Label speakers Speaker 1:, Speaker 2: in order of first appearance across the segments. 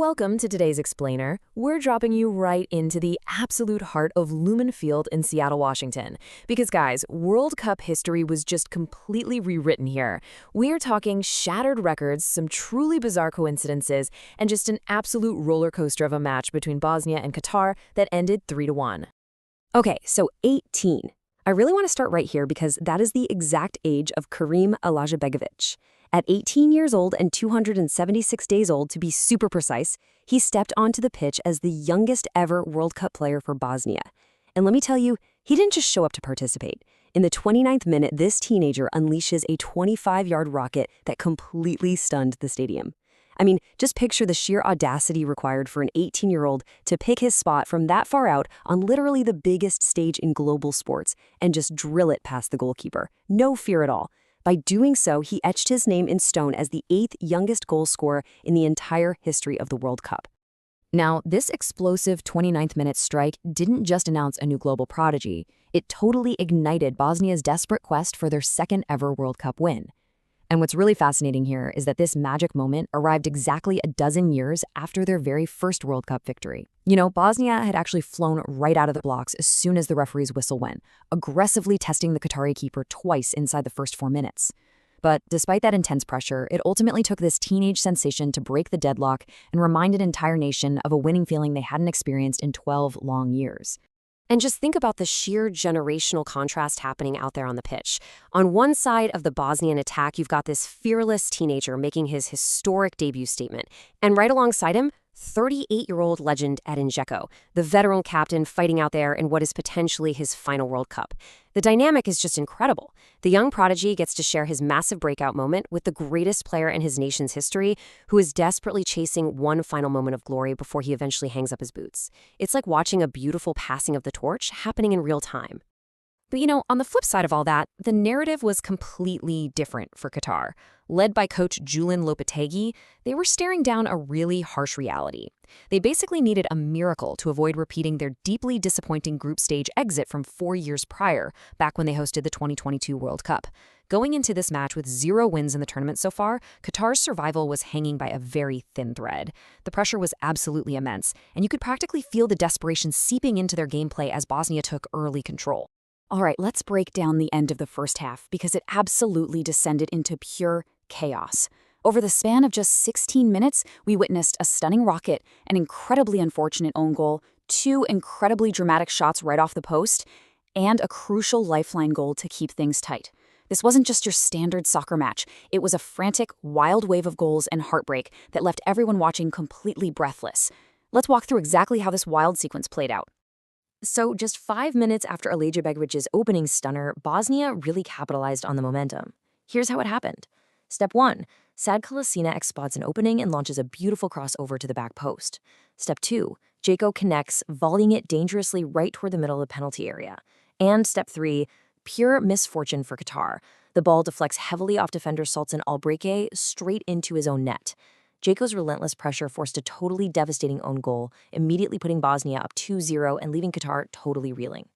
Speaker 1: Welcome to today's Explainer. We're dropping you right into the absolute heart of Lumen Field in Seattle, Washington. Because guys, World Cup history was just completely rewritten here. We are talking shattered records, some truly bizarre coincidences, and just an absolute roller coaster of a match between Bosnia and Qatar that ended 3-1. Okay, so 18. I really want to start right here because that is the exact age of Kerim Alajbegovic. At 18 years old and 276 days old, to be super precise, he stepped onto the pitch as the youngest ever World Cup player for Bosnia. And let me tell you, he didn't just show up to participate. In the 29th minute, this teenager unleashes a 25-yard rocket that completely stunned the stadium. I mean, just picture the sheer audacity required for an 18-year-old to pick his spot from that far out on literally the biggest stage in global sports and just drill it past the goalkeeper. No fear at all. By doing so, he etched his name in stone as the 8th youngest goal scorer in the entire history of the World Cup. Now, this explosive 29th minute strike didn't just announce a new global prodigy, it totally ignited Bosnia's desperate quest for their second ever World Cup win. And what's really fascinating here is that this magic moment arrived exactly a dozen years after their very first World Cup victory. You know, Bosnia had actually flown right out of the blocks as soon as the referee's whistle went, aggressively testing the Qatari keeper twice inside the first 4 minutes. But despite that intense pressure, it ultimately took this teenage sensation to break the deadlock and remind an entire nation of a winning feeling they hadn't experienced in 12 long years. And just think about the sheer generational contrast happening out there on the pitch. On one side of the Bosnian attack, you've got this fearless teenager making his historic debut statement. And right alongside him, 38-year-old legend Dzeko, the veteran captain fighting out there in what is potentially his final World Cup. The dynamic is just incredible. The young prodigy gets to share his massive breakout moment with the greatest player in his nation's history, who is desperately chasing one final moment of glory before he eventually hangs up his boots. It's like watching a beautiful passing of the torch happening in real time. But you know, on the flip side of all that, the narrative was completely different for Qatar. Led by coach Julen Lopetegui, they were staring down a really harsh reality. They basically needed a miracle to avoid repeating their deeply disappointing group stage exit from 4 years prior, back when they hosted the 2022 World Cup. Going into this match with 0 wins in the tournament so far, Qatar's survival was hanging by a very thin thread. The pressure was absolutely immense, and you could practically feel the desperation seeping into their gameplay as Bosnia took early control. All right, let's break down the end of the first half because it absolutely descended into pure chaos. Over the span of just 16 minutes, we witnessed a stunning rocket, an incredibly unfortunate own goal, 2 incredibly dramatic shots right off the post, and a crucial lifeline goal to keep things tight. This wasn't just your standard soccer match. It was a frantic, wild wave of goals and heartbreak that left everyone watching completely breathless. Let's walk through exactly how this wild sequence played out. So just 5 minutes after Alajbegovic's opening stunner, Bosnia really capitalized on the momentum. Here's how it happened. Step 1. Sad Kolasinac spots an opening and launches a beautiful crossover to the back post. Step 2. Dzeko connects, volleying it dangerously right toward the middle of the penalty area. And Step 3. Pure misfortune for Qatar. The ball deflects heavily off defender Sultan Albreke straight into his own net. Dzeko's relentless pressure forced a totally devastating own goal, immediately putting Bosnia up 2-0 and leaving Qatar totally reeling.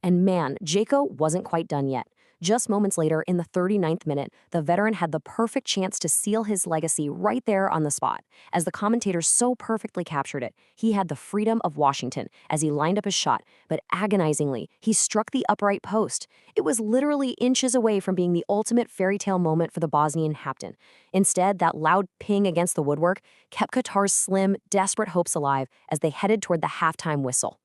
Speaker 1: And man, Dzeko wasn't quite done yet. Just moments later, in the 39th minute, the veteran had the perfect chance to seal his legacy right there on the spot. As the commentator so perfectly captured it, he had the freedom of Washington as he lined up his shot, but agonizingly, he struck the upright post. It was literally inches away from being the ultimate fairy tale moment for the Bosnian captain. Instead, that loud ping against the woodwork kept Qatar's slim, desperate hopes alive as they headed toward the halftime whistle.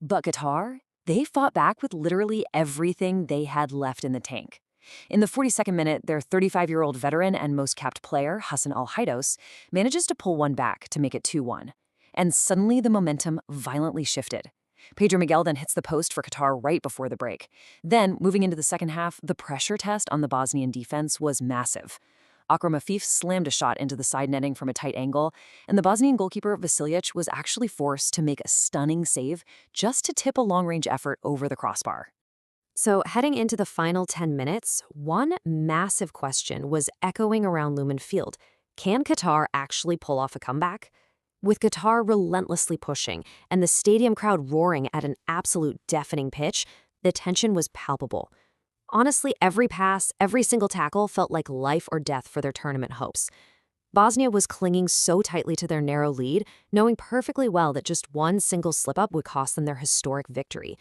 Speaker 1: But Qatar? They fought back with literally everything they had left in the tank. In the 42nd minute, their 35-year-old veteran and most capped player, Hassan Haydos, manages to pull one back to make it 2-1. And suddenly the momentum violently shifted. Pedro Miguel then hits the post for Qatar right before the break. Then, moving into the second half, the pressure test on the Bosnian defense was massive. Akram Afif slammed a shot into the side netting from a tight angle, and the Bosnian goalkeeper Vasiljevic was actually forced to make a stunning save just to tip a long-range effort over the crossbar. So heading into the final 10 minutes, one massive question was echoing around Lumen Field. Can Qatar actually pull off a comeback? With Qatar relentlessly pushing and the stadium crowd roaring at an absolute deafening pitch, the tension was palpable. Honestly, every pass, every single tackle felt like life or death for their tournament hopes. Bosnia was clinging so tightly to their narrow lead, knowing perfectly well that just one single slip-up would cost them their historic victory.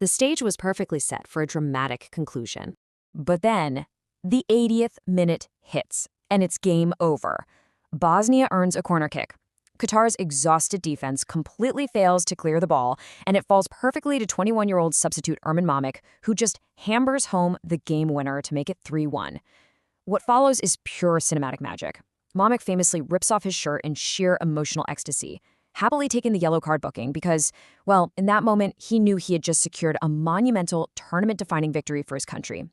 Speaker 1: The stage was perfectly set for a dramatic conclusion. But then, the 80th minute hits, and it's game over. Bosnia earns a corner kick. Qatar's exhausted defense completely fails to clear the ball, and it falls perfectly to 21-year-old substitute Mahmic, who just hammers home the game winner to make it 3-1. What follows is pure cinematic magic. Mahmic famously rips off his shirt in sheer emotional ecstasy, happily taking the yellow card booking because, well, in that moment, he knew he had just secured a monumental, tournament-defining victory for his country.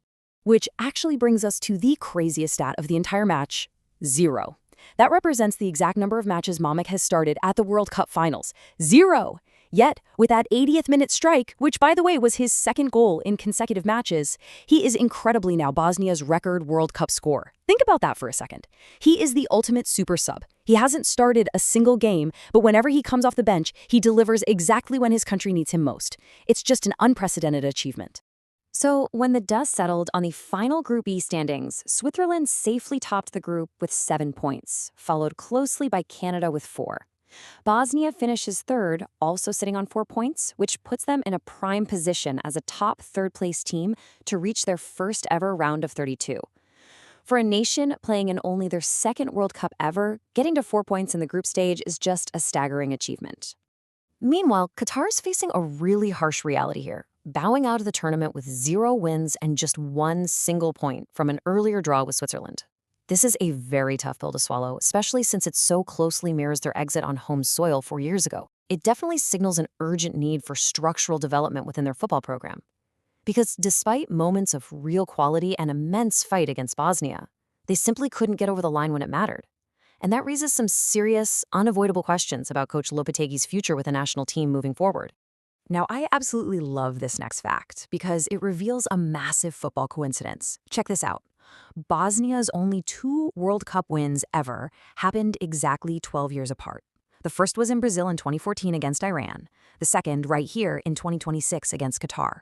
Speaker 1: Which actually brings us to the craziest stat of the entire match: 0. That represents the exact number of matches Mahmic has started at the World Cup finals. 0! Yet, with that 80th minute strike, which by the way was his second goal in consecutive matches, he is incredibly now Bosnia's record World Cup scorer. Think about that for a second. He is the ultimate super sub. He hasn't started a single game, but whenever he comes off the bench, he delivers exactly when his country needs him most. It's just an unprecedented achievement. So, when the dust settled on the final Group E standings, Switzerland safely topped the group with 7 points, followed closely by Canada with 4. Bosnia finishes third, also sitting on 4 points, which puts them in a prime position as a top third-place team to reach their first ever round of 32. For a nation playing in only their second World Cup ever, getting to 4 points in the group stage is just a staggering achievement. Meanwhile, Qatar's facing a really harsh reality here, bowing out of the tournament with 0 wins and just 1 single point from an earlier draw with Switzerland. This is a very tough pill to swallow, especially since it so closely mirrors their exit on home soil 4 years ago. It definitely signals an urgent need for structural development within their football program. Because despite moments of real quality and immense fight against Bosnia, they simply couldn't get over the line when it mattered. And that raises some serious, unavoidable questions about Coach Lopetegui's future with the national team moving forward. Now, I absolutely love this next fact because it reveals a massive football coincidence. Check this out. Bosnia's only 2 World Cup wins ever happened exactly 12 years apart. The first was in Brazil in 2014 against Iran. The second, right here, in 2026 against Qatar.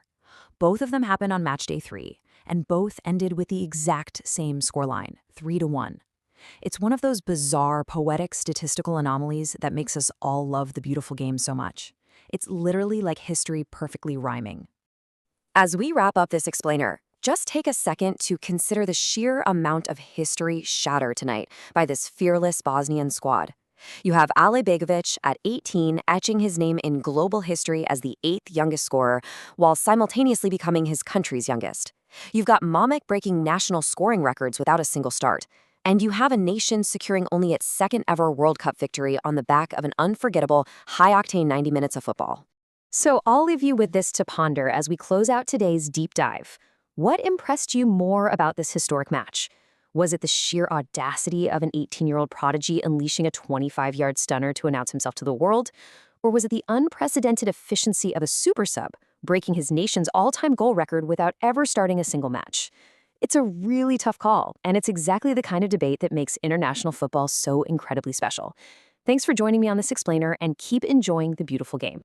Speaker 1: Both of them happened on match day 3, and both ended with the exact same scoreline, 3-1. It's one of those bizarre, poetic statistical anomalies that makes us all love the beautiful game so much. It's literally like history perfectly rhyming. As we wrap up this explainer, just take a second to consider the sheer amount of history shattered tonight by this fearless Bosnian squad. You have Alajbegovic at 18 etching his name in global history as the 8th youngest scorer, while simultaneously becoming his country's youngest. You've got Mahmic breaking national scoring records without a single start. And you have a nation securing only its second ever World Cup victory on the back of an unforgettable, high-octane 90 minutes of football. So I'll leave you with this to ponder as we close out today's deep dive. What impressed you more about this historic match? Was it the sheer audacity of an 18-year-old prodigy unleashing a 25-yard stunner to announce himself to the world? Or was it the unprecedented efficiency of a super sub, breaking his nation's all-time goal record without ever starting a single match? It's a really tough call, and it's exactly the kind of debate that makes international football so incredibly special. Thanks for joining me on this explainer, and keep enjoying the beautiful game.